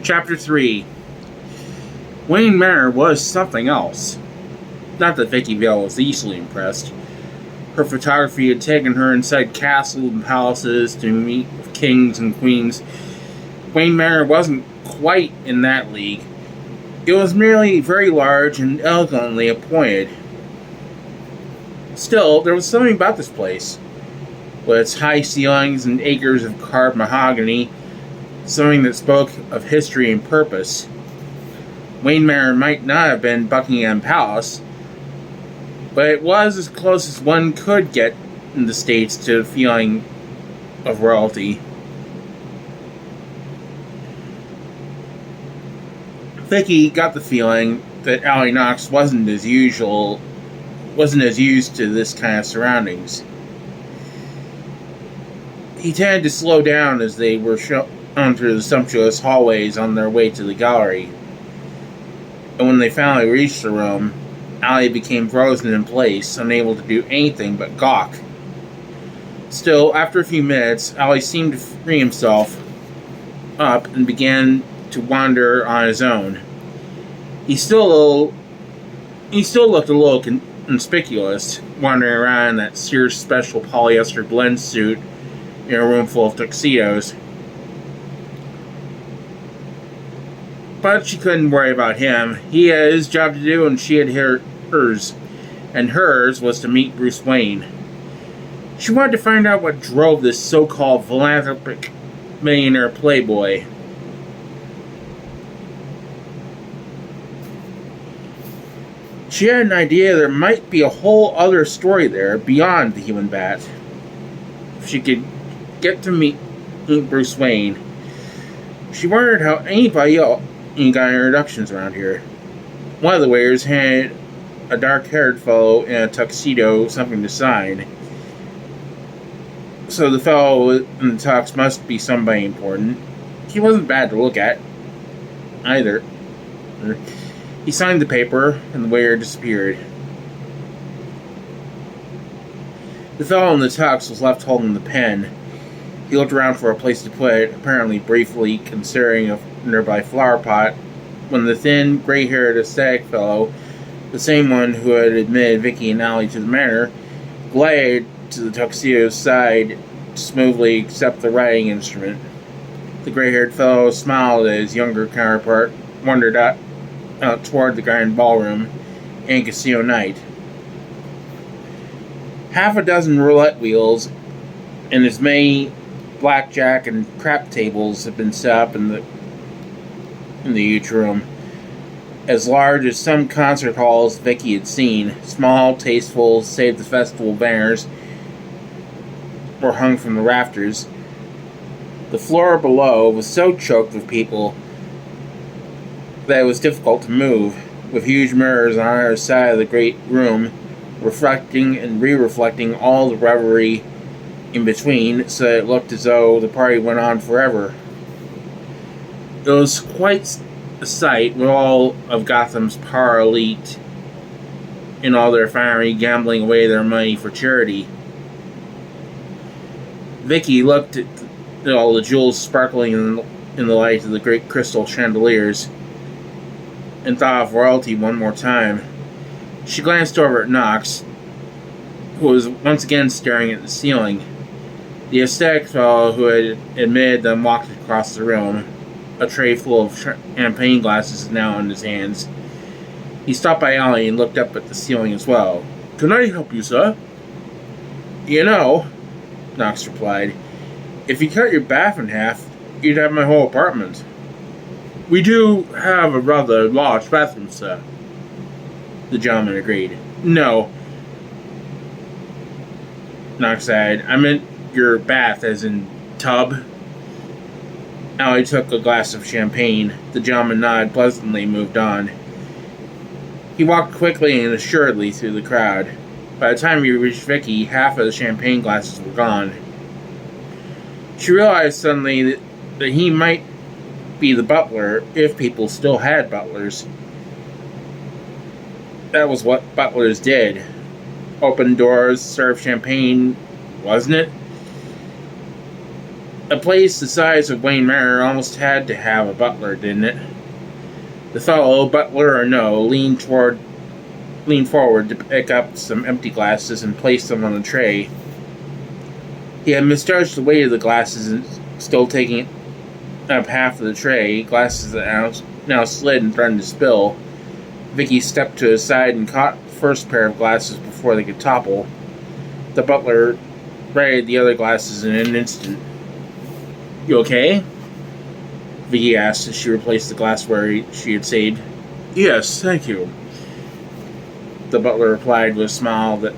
Chapter 3. Wayne Manor was something else. Not that Vicki Vale was easily impressed. Her photography had taken her inside castles and palaces to meet with kings and queens. Wayne Manor wasn't quite in that league. It was merely very large and elegantly appointed. Still, there was something about this place, with its high ceilings and acres of carved mahogany, something that spoke of history and purpose. Wayne Manor might not have been Buckingham Palace, but it was as close as one could get in the States to a feeling of royalty. Vicki got the feeling that Allie Knox wasn't as used to this kind of surroundings. He tended to slow down as they were shown through the sumptuous hallways on their way to the gallery. And when they finally reached the room, Allie became frozen in place, unable to do anything but gawk. Still, after a few minutes, Allie seemed to free himself up and began to wander on his own. He still looked a little conspicuous, wandering around in that Sears special polyester blend suit in a room full of tuxedos. But she couldn't worry about him. He had his job to do, and she had hers. And hers was to meet Bruce Wayne. She wanted to find out what drove this so-called philanthropic millionaire playboy. She had an idea there might be a whole other story there beyond the human bat. If she could get to meet Bruce Wayne. She wondered how anybody else got introductions around here. One of the waiters handed a dark-haired fellow in a tuxedo something to sign. So the fellow in the tux must be somebody important. He wasn't bad to look at, either. He signed the paper, and the waiter disappeared. The fellow in the tux was left holding the pen. He looked around for a place to put it, apparently briefly considering a nearby flower pot, when the thin, gray-haired, aesthetic fellow, the same one who had admitted Vicki and Allie to the manor, glided to the tuxedo's side to smoothly accept the writing instrument. The gray-haired fellow smiled at his younger counterpart, wandered out toward the grand ballroom and casino night. Half a dozen roulette wheels and as many blackjack and crap tables had been set up in the huge room, as large as some concert halls Vicki had seen. Small, tasteful, save the festival banners were hung from the rafters. The floor below was so choked with people that it was difficult to move, with huge mirrors on either side of the great room, reflecting and re-reflecting all the revelry in between, so that it looked as though the party went on forever. It was quite a sight, with all of Gotham's power elite in all their finery gambling away their money for charity. Vicki looked at all the jewels sparkling in the light of the great crystal chandeliers, and thought of royalty one more time. She glanced over at Knox, who was once again staring at the ceiling. The aesthetic fellow who had admitted them walked across the room, a tray full of champagne glasses now in his hands. He stopped by Allie and looked up at the ceiling as well. "Can I help you, sir?" "You know," Knox replied, "if you cut your bath in half, you'd have my whole apartment." "We do have a rather large bathroom, sir," the gentleman agreed. "No," Knox added, "I meant your bath as in tub." Allie took a glass of champagne. The gentleman nodded pleasantly and moved on. He walked quickly and assuredly through the crowd. By the time he reached Vicki, half of the champagne glasses were gone. She realized suddenly that he might be the butler if people still had butlers. That was what butlers did. Open doors, serve champagne, wasn't it? A place the size of Wayne Manor almost had to have a butler, didn't it? The fellow, butler or no, leaned forward to pick up some empty glasses and place them on the tray. He had misjudged the weight of the glasses and still taking up half of the tray, glasses that now slid and threatened to spill. Vicki stepped to his side and caught the first pair of glasses before they could topple. The butler righted the other glasses in an instant. "You okay?" Vicki asked as she replaced the glassware she had saved. "Yes, thank you," the butler replied with a smile that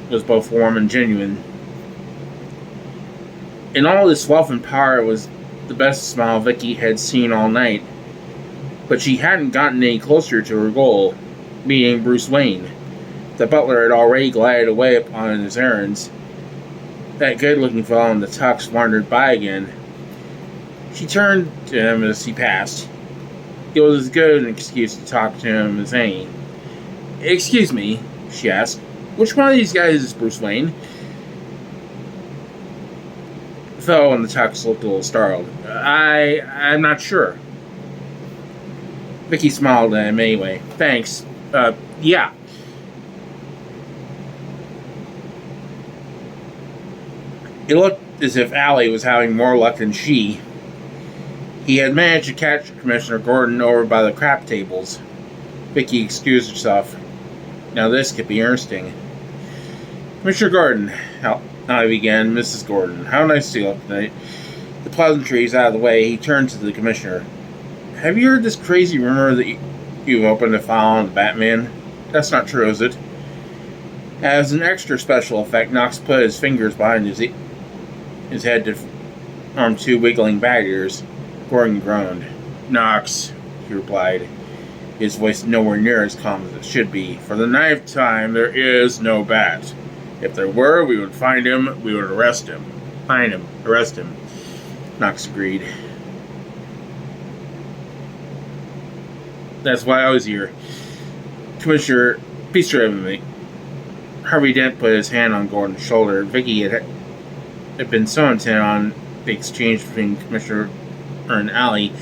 was both warm and genuine. In all this wealth and power, it was the best smile Vicki had seen all night. But she hadn't gotten any closer to her goal, meeting Bruce Wayne. The butler had already glided away upon his errands. That good-looking fellow in the tux wandered by again. She turned to him as he passed. It was as good an excuse to talk to him as any. "Excuse me," she asked. "Which one of these guys is Bruce Wayne?" The fellow in the tux looked a little startled. I'm not sure." Vicki smiled at him anyway. "Thanks. Yeah." It looked as if Allie was having more luck than she. He had managed to catch Commissioner Gordon over by the crap tables. Vicki excused herself. Now this could be interesting. "Mr. Gordon," I began. "Mrs. Gordon, how nice to you look tonight." The pleasantries out of the way, he turned to the Commissioner. "Have you heard this crazy rumor that you've opened a file on the Batman? That's not true, is it?" As an extra special effect, Knox put his fingers behind his head to form two wiggling bat ears. Gordon groaned. "Knox," he replied, his voice nowhere near as calm as it should be. "For the 9th time, there is no bat. If there were, we would find him, we would arrest him. Find him, arrest him." Knox agreed. "That's why I was here. Commissioner, be straight with me." Harvey Dent put his hand on Gordon's shoulder. Vicki had been so intent on the exchange between Commissioner and Allie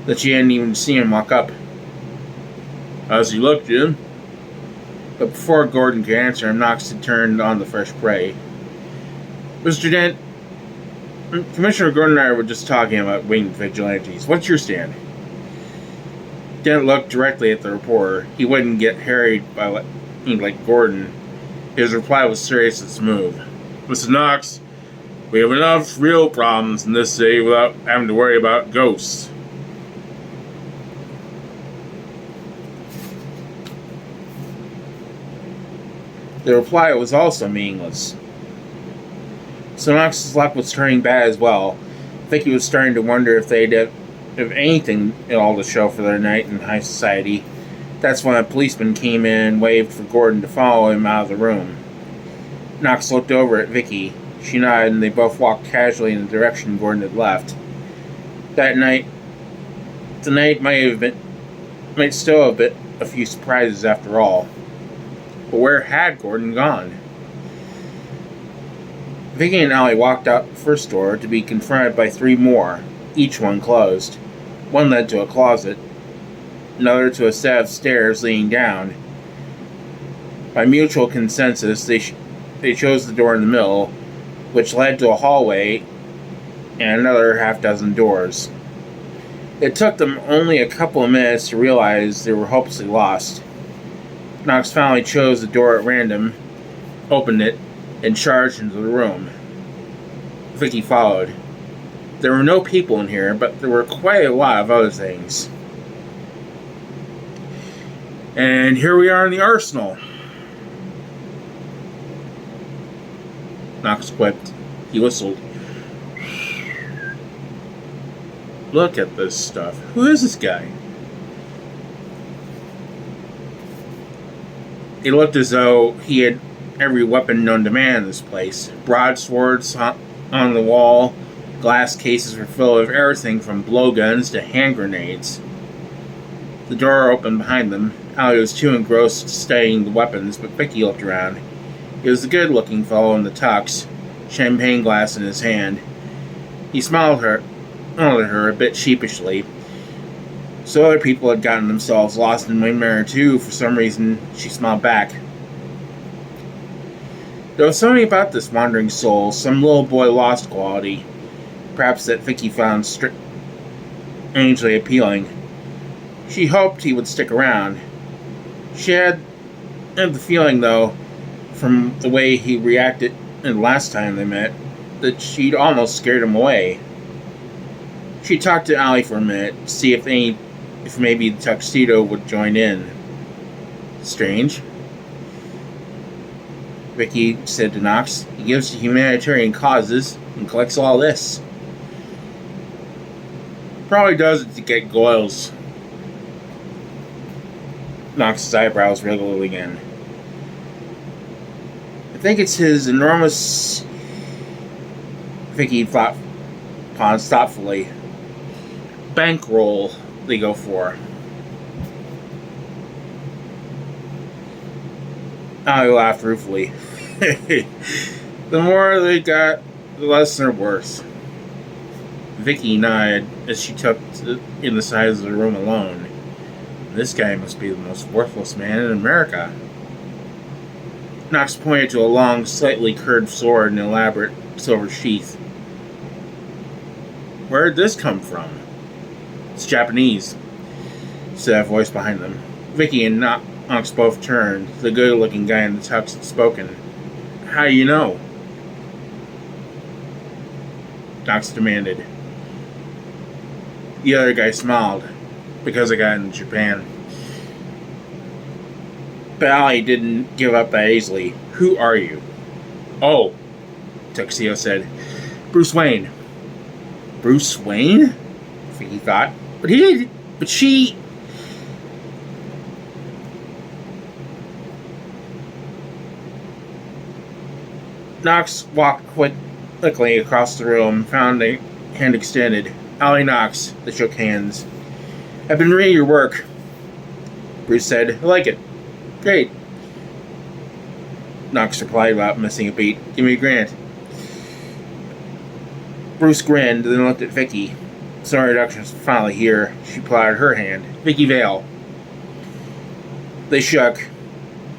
that she hadn't even seen him walk up. "How's he look, Jim?" But before Gordon could answer him, Knox had turned on the fresh prey. "Mr. Dent, Commissioner Gordon and I were just talking about winged vigilantes. What's your stand?" Dent looked directly at the reporter. He wouldn't get harried by like Gordon. His reply was serious and smooth. "Mr. Knox, we have enough real problems in this city without having to worry about ghosts." The reply was also meaningless. So Knox's luck was turning bad as well. Vicki was starting to wonder if they'd have anything at all to show for their night in high society. That's when a policeman came in and waved for Gordon to follow him out of the room. Knox looked over at Vicki. She nodded, and they both walked casually in the direction Gordon had left. That night, the night might still have been a few surprises after all. But where had Gordon gone? Vicki and Allie walked out the first door to be confronted by three more, each one closed. One led to a closet, another to a set of stairs leading down. By mutual consensus, they chose the door in the middle, which led to a hallway and another half-dozen doors. It took them only a couple of minutes to realize they were hopelessly lost. Knox finally chose the door at random, opened it, and charged into the room. Vicki followed. There were no people in here, but there were quite a lot of other things. "And here we are in the arsenal," Knox quipped. He whistled. "Look at this stuff. Who is this guy?" It looked as though he had every weapon known to man in this place. Broadswords on the wall, glass cases were filled with everything from blowguns to hand grenades. The door opened behind them. Allie was too engrossed studying the weapons, but Vicki looked around. He was a good-looking fellow in the tux, champagne glass in his hand. He smiled at her a bit sheepishly. So other people had gotten themselves lost in Wayne Manor too. For some reason, she smiled back. There was something about this wandering soul, some little boy lost quality, perhaps that Vicki found strangely appealing. She hoped he would stick around. She had the feeling, though, from the way he reacted the last time they met, that she'd almost scared him away. She talked to Allie for a minute, to see if maybe the tuxedo would join in. Strange. Vicki said to Knox. He gives to humanitarian causes and collects all this. Probably does it to get goils. Knox's eyebrows wriggled again. I think it's his enormous... Vicki thought, paused thoughtfully. Bankroll they go for. I laughed ruefully. The more they got, the less they're worth. Vicki nodded as she took in the size of the room alone. This guy must be the most worthless man in America. Knox pointed to a long, slightly curved sword in an elaborate silver sheath. Where did this come from? It's Japanese, said a voice behind them. Vicki and Knox both turned. The good-looking guy in the tux had spoken. How do you know? Knox demanded. The other guy smiled. Because I got in Japan. But Allie didn't give up that easily. Who are you? Oh, Tuxedo said. Bruce Wayne. Bruce Wayne? He thought. But she... Knox walked quickly across the room, found a hand extended. Allie Knox. They shook hands. I've been reading your work, Bruce said. I like it. Great. Knox replied without missing a beat. Give me a grant. Bruce grinned, then looked at Vicki. Some reductions were finally here. She plotted her hand. Vicki Vale. They shook.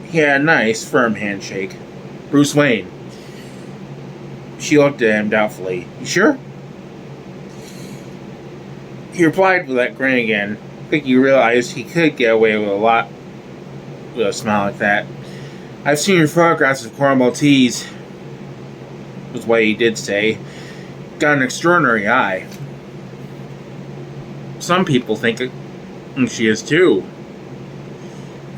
He had a nice, firm handshake. Bruce Wayne. She looked at him doubtfully. You sure? He replied with that grin again. Vicki realized he could get away with a lot with a smile like that. I've seen your photographs of Cora Maltese, was what he did say. Got an extraordinary eye. Some people think she is too,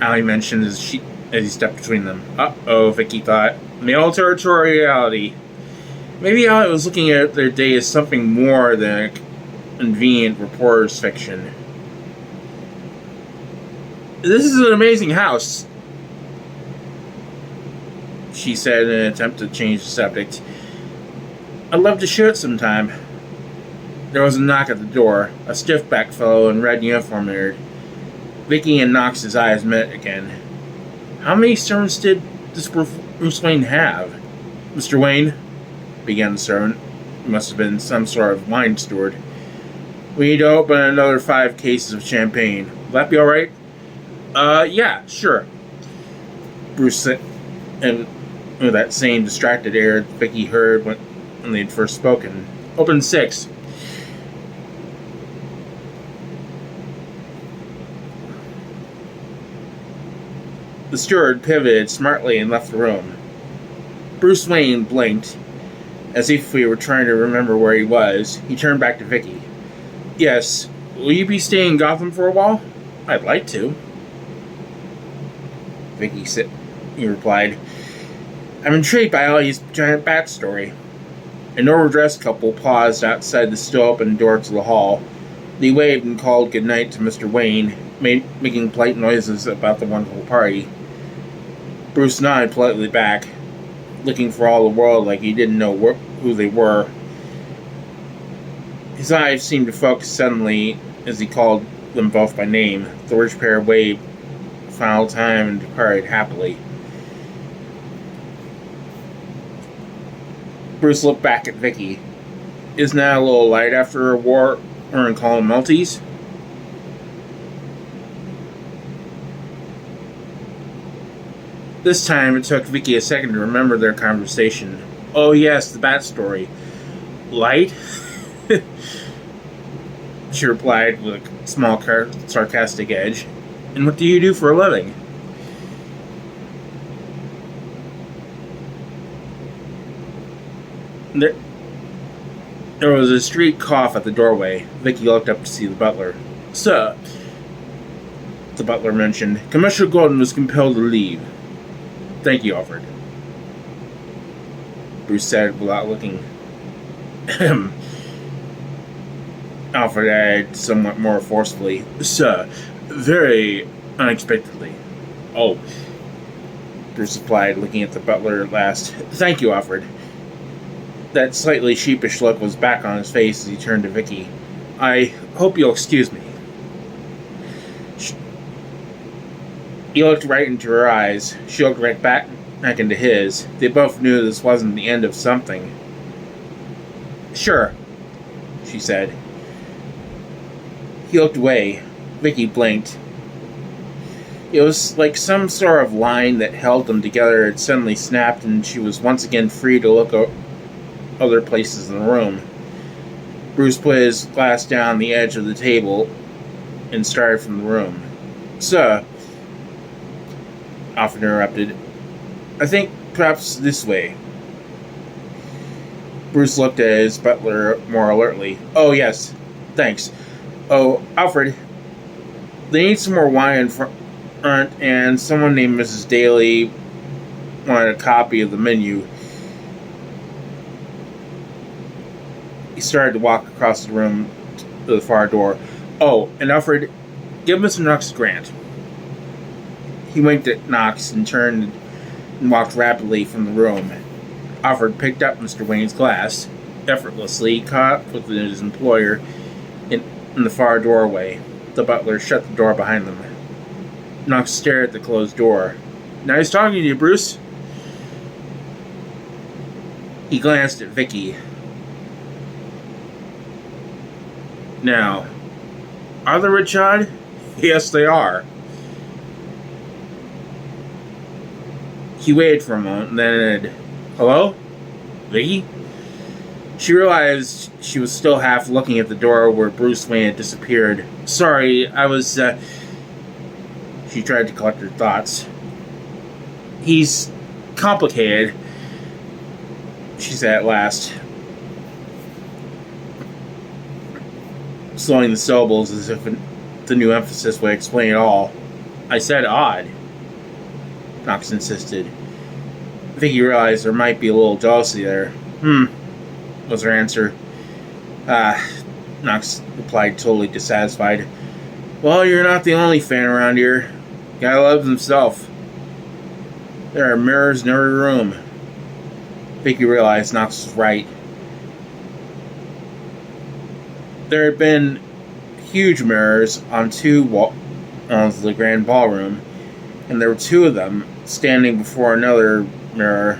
Allie mentioned as he stepped between them. Uh-oh, Vicki thought. Male territoriality. Maybe Allie was looking at their day as something more than a convenient reporter's fiction. This is an amazing house, she said in an attempt to change the subject. I'd love to show it sometime. There was a knock at the door. A stiff-backed fellow in red uniform entered. Vicki and Knox's eyes met again. How many servants did this Bruce Wayne have? Mr. Wayne, began the servant. He must have been some sort of wine steward. We need to open another 5 cases of champagne. Will that be alright? Yeah, sure. Bruce said, and with that same distracted air Vicki heard when they'd first spoken. Open 6. The steward pivoted smartly and left the room. Bruce Wayne blinked, as if he were trying to remember where he was. He turned back to Vicki. Yes, will you be staying in Gotham for a while? I'd like to. Vicki said, he replied. I'm intrigued by Allie's giant backstory. An overdressed couple paused outside the still-open door to the hall. They waved and called goodnight to Mr. Wayne, making polite noises about the wonderful party. Bruce nodded politely back, looking for all the world like he didn't know who they were. His eyes seemed to focus suddenly as he called them both by name. The rich pair waved a final time and departed happily. Bruce looked back at Vicki. Isn't that a little light after a war or in calling Maltese? This time it took Vicki a second to remember their conversation. Oh yes, the bat story. Light? She replied with a small sarcastic edge. And what do you do for a living? There was a street cough at the doorway. Vicki looked up to see the butler. Sir, the butler mentioned, Commissioner Gordon was compelled to leave. Thank you, Alfred, Bruce said without looking. Alfred added somewhat more forcefully, Sir, very unexpectedly. Oh, Bruce replied, looking at the butler at last. Thank you, Alfred. That slightly sheepish look was back on his face as he turned to Vicki. I hope you'll excuse me. He looked right into her eyes. She looked right back into his. They both knew this wasn't the end of something. Sure, she said. He looked away. Vicki blinked. It was like some sort of line that held them together had suddenly snapped, and she was once again free to look other places in the room. Bruce put his glass down the edge of the table and started from the room. Sir, Alfred interrupted, I think perhaps this way. Bruce looked at his butler more alertly. Oh, yes, thanks. Oh, Alfred, they need some more wine in front, and someone named Mrs. Daly wanted a copy of the menu. He started to walk across the room to the far door. Oh, and Alfred, give Mr. Knox a grant. He winked at Knox and turned and walked rapidly from the room. Alfred picked up Mr. Wayne's glass. Effortlessly, caught up with his employer in the far doorway. The butler shut the door behind them. Knox stared at the closed door. Nice talking to you, Bruce. He glanced at Vicki. Now, are they Richard? Yes, they are. He waited for a moment, and then added, Hello? Vicki? She realized she was still half looking at the door where Bruce Wayne had disappeared. Sorry, I was, She tried to collect her thoughts. He's complicated, she said at last, slowing the syllables as if the new emphasis would explain it all. I said odd, Knox insisted. Vicki realized there might be a little jealousy there. Was her answer. Knox replied, totally dissatisfied. Well, you're not the only fan around here. Guy loves himself. There are mirrors in every room. Vicki realized Knox was right. There had been huge mirrors on two walls of the grand ballroom, and there were two of them standing before another mirror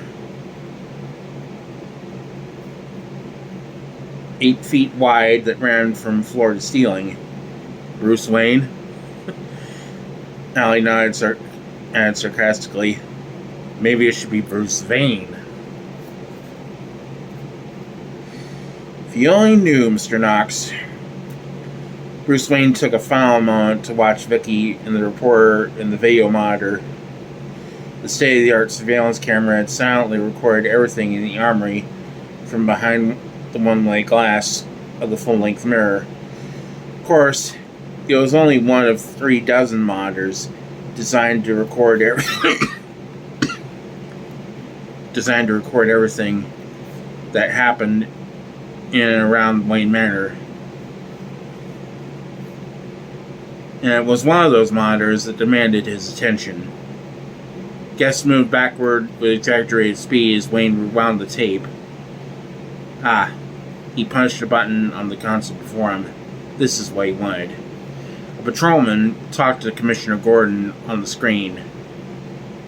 8 feet wide that ran from floor to ceiling. Bruce Wayne? Allie nodded sarcastically. Maybe it should be Bruce Vane. If you only knew, Mr. Knox. Bruce Wayne took a final moment to watch Vicki and the reporter in the video monitor. The state-of-the-art surveillance camera had silently recorded everything in the armory from behind the one-way glass of the full-length mirror. Of course, it was only one of 36 monitors designed to record everything that happened in and around Wayne Manor. And it was one of those monitors that demanded his attention. Guests moved backward with exaggerated speed as Wayne rewound the tape. He punched a button on the console before him. This is what he wanted. A patrolman talked to Commissioner Gordon on the screen.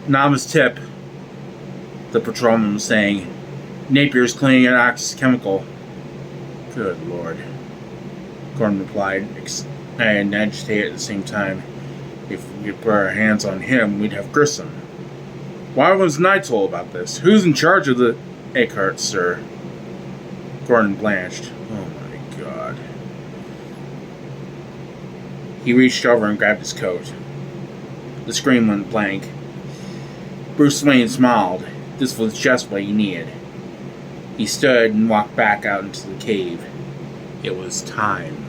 Novice tip, the patrolman was saying. Napier's cleaning an Knox chemical. Good Lord, Gordon replied, and agitated at the same time. If we could put our hands on him, we'd have Grissom. Why wasn't I told about this? Who's in charge of the Eckhart, sir? Gordon blanched. Oh my God. He reached over and grabbed his coat. The screen went blank. Bruce Wayne smiled. This was just what he needed. He stood and walked back out into the cave. It was time.